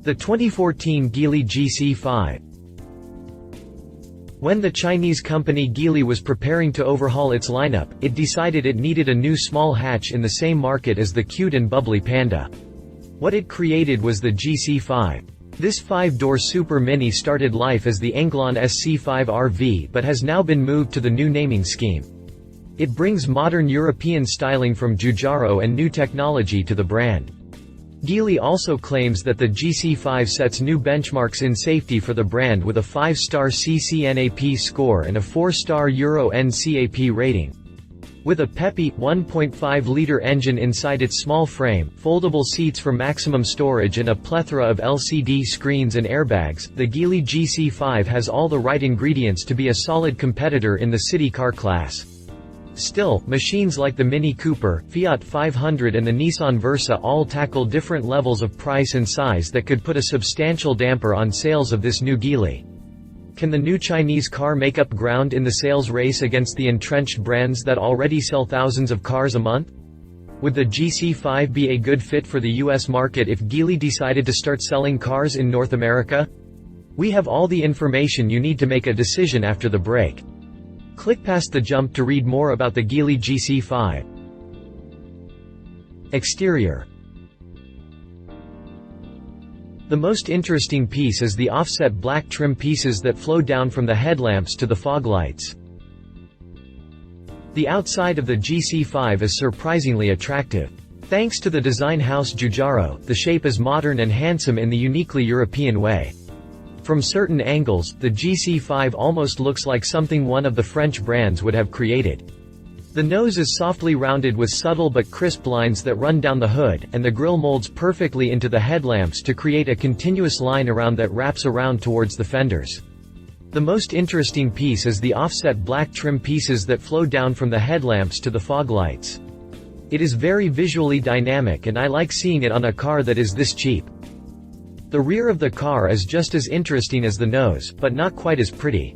The 2014 Geely GC5. When the Chinese company Geely was preparing to overhaul its lineup, it decided it needed a new small hatch in the same market as the cute and bubbly Panda. What it created was the GC5. This 5-door super mini started life as the Englon SC5-RV but has now been moved to the new naming scheme. It brings modern European styling from Giugiaro and new technology to the brand. Geely also claims that the GC5 sets new benchmarks in safety for the brand with a 5-star C-CNAP score and a 4-star Euro-NCAP rating. With a peppy, 1.5-liter engine inside its small frame, foldable seats for maximum storage and a plethora of LCD screens and airbags, the Geely GC5 has all the right ingredients to be a solid competitor in the city car class. Still, machines like the Mini Cooper, Fiat 500 and the Nissan Versa all tackle different levels of price and size that could put a substantial damper on sales of this new Geely. Can the new Chinese car make up ground in the sales race against the entrenched brands that already sell thousands of cars a month? Would the GC5 be a good fit for the US market if Geely decided to start selling cars in North America? We have all the information you need to make a decision after the break. Click past the jump to read more about the Geely GC5. Exterior. The most interesting piece is the offset black trim pieces that flow down from the headlamps to the fog lights. The outside of the GC5 is surprisingly attractive. Thanks to the design house Giugiaro, the shape is modern and handsome in the uniquely European way. From certain angles, the GC5 almost looks like something one of the French brands would have created. The nose is softly rounded with subtle but crisp lines that run down the hood, and the grille molds perfectly into the headlamps to create a continuous line around that wraps around towards the fenders. The most interesting piece is the offset black trim pieces that flow down from the headlamps to the fog lights. It is very visually dynamic and I like seeing it on a car that is this cheap. The rear of the car is just as interesting as the nose, but not quite as pretty.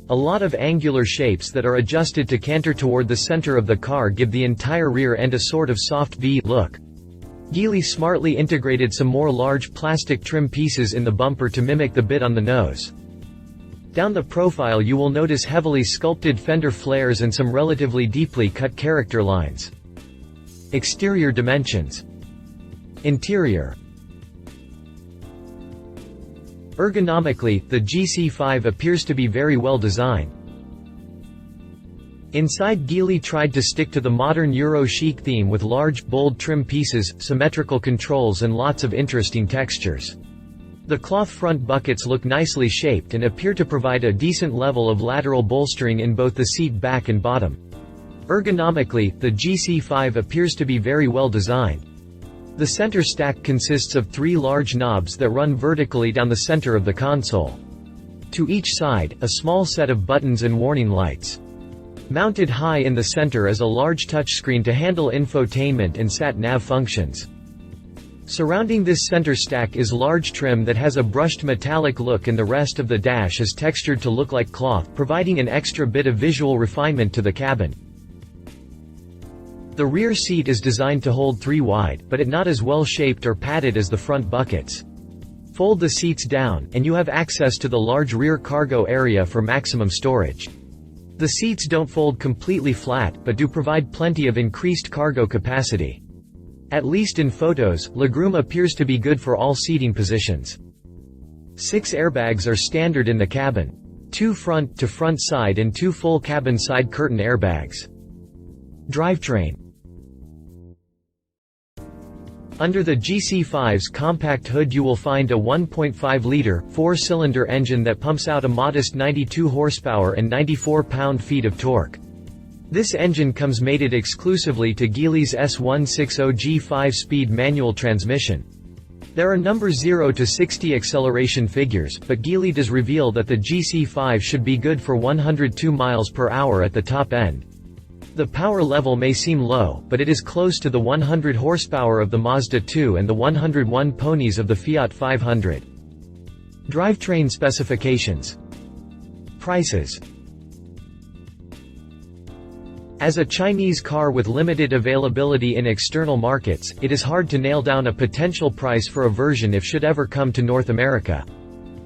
A lot of angular shapes that are adjusted to canter toward the center of the car give the entire rear end a sort of soft V look. Geely smartly integrated some more large plastic trim pieces in the bumper to mimic the bit on the nose. Down the profile you will notice heavily sculpted fender flares and some relatively deeply cut character lines. Exterior dimensions. Interior. Ergonomically, the GC5 appears to be very well designed. Inside, Geely tried to stick to the modern Euro chic theme with large, bold trim pieces, symmetrical controls and lots of interesting textures. The cloth front buckets look nicely shaped and appear to provide a decent level of lateral bolstering in both the seat back and bottom. Ergonomically, the GC5 appears to be very well designed. The center stack consists of 3 large knobs that run vertically down the center of the console. To each side, a small set of buttons and warning lights. Mounted high in the center is a large touchscreen to handle infotainment and sat-nav functions. Surrounding this center stack is large trim that has a brushed metallic look and the rest of the dash is textured to look like cloth, providing an extra bit of visual refinement to the cabin. The rear seat is designed to hold 3 wide, but it not as well shaped or padded as the front buckets. Fold the seats down, and you have access to the large rear cargo area for maximum storage. The seats don't fold completely flat, but do provide plenty of increased cargo capacity. At least in photos, legroom appears to be good for all seating positions. 6 airbags are standard in the cabin. 2 front-to-front side and 2 full cabin side curtain airbags. Drivetrain. Under the GC5's compact hood you will find a 1.5-liter, 4-cylinder engine that pumps out a modest 92 horsepower and 94 pound-feet of torque. This engine comes mated exclusively to Geely's S160 G5-speed manual transmission. There are numbers 0 to 60 acceleration figures, but Geely does reveal that the GC5 should be good for 102 miles per hour at the top end. The power level may seem low, but it is close to the 100 horsepower of the Mazda 2 and the 101 ponies of the Fiat 500. Drivetrain specifications. Prices. As a Chinese car with limited availability in external markets, it is hard to nail down a potential price for a version if should ever come to North America.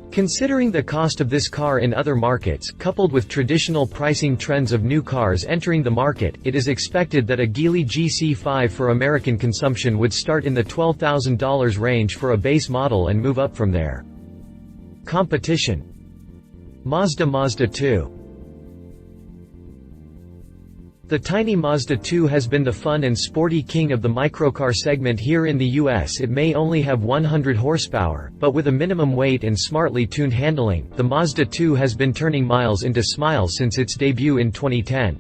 Considering the cost of this car in other markets, coupled with traditional pricing trends of new cars entering the market, it is expected that a Geely GC5 for American consumption would start in the $12,000 range for a base model and move up from there. Competition. Mazda 2. The tiny Mazda 2 has been the fun and sporty king of the microcar segment here in the US. It may only have 100 horsepower, but with a minimum weight and smartly tuned handling, the Mazda 2 has been turning miles into smiles since its debut in 2010.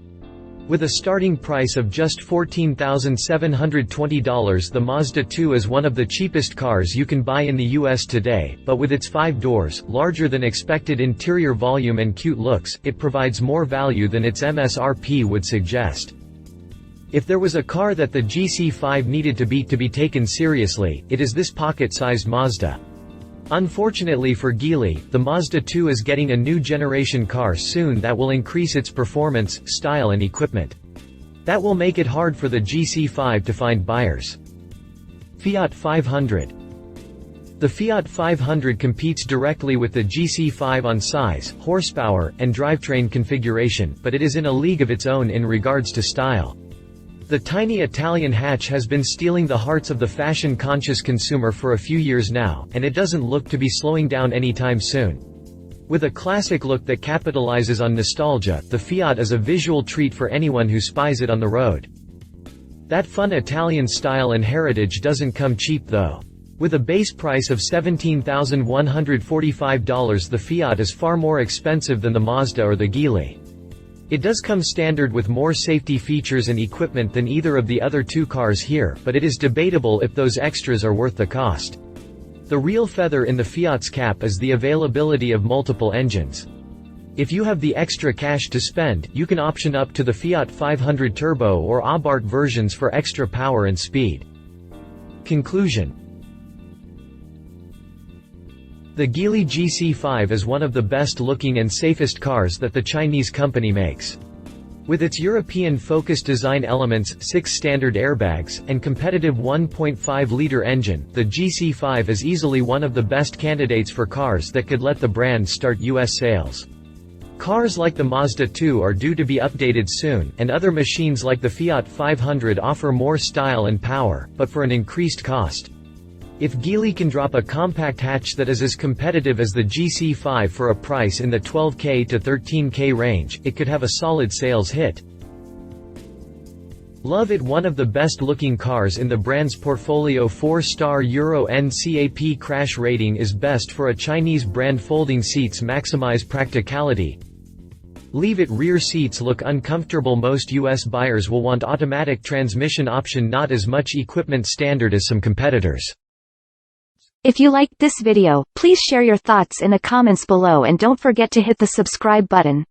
With a starting price of just $14,720, the Mazda 2 is one of the cheapest cars you can buy in the US today, but with its 5 doors, larger than expected interior volume and cute looks, it provides more value than its MSRP would suggest. If there was a car that the GC5 needed to beat to be taken seriously, it is this pocket-sized Mazda. Unfortunately for Geely, the Mazda 2 is getting a new generation car soon that will increase its performance, style and equipment. That will make it hard for the GC5 to find buyers. Fiat 500. The Fiat 500 competes directly with the GC5 on size, horsepower, and drivetrain configuration, but it is in a league of its own in regards to style. The tiny Italian hatch has been stealing the hearts of the fashion-conscious consumer for a few years now, and it doesn't look to be slowing down anytime soon. With a classic look that capitalizes on nostalgia, the Fiat is a visual treat for anyone who spies it on the road. That fun Italian style and heritage doesn't come cheap though. With a base price of $17,145, the Fiat is far more expensive than the Mazda or the Geely. It does come standard with more safety features and equipment than either of the other two cars here, but it is debatable if those extras are worth the cost. The real feather in the Fiat's cap is the availability of multiple engines. If you have the extra cash to spend, you can option up to the Fiat 500 Turbo or Abarth versions for extra power and speed. Conclusion. The Geely GC5 is one of the best-looking and safest cars that the Chinese company makes. With its European-focused design elements, 6 standard airbags, and competitive 1.5-liter engine, the GC5 is easily one of the best candidates for cars that could let the brand start US sales. Cars like the Mazda 2 are due to be updated soon, and other machines like the Fiat 500 offer more style and power, but for an increased cost. If Geely can drop a compact hatch that is as competitive as the GC5 for a price in the $12K to $13K range, it could have a solid sales hit. Love it. One of the best-looking cars in the brand's portfolio. 4-star Euro-NCAP crash rating is best for a Chinese brand. Folding seats maximize practicality. Leave it. Rear seats look uncomfortable. Most US buyers will want automatic transmission option, not as much equipment standard as some competitors. If you liked this video, please share your thoughts in the comments below and don't forget to hit the subscribe button.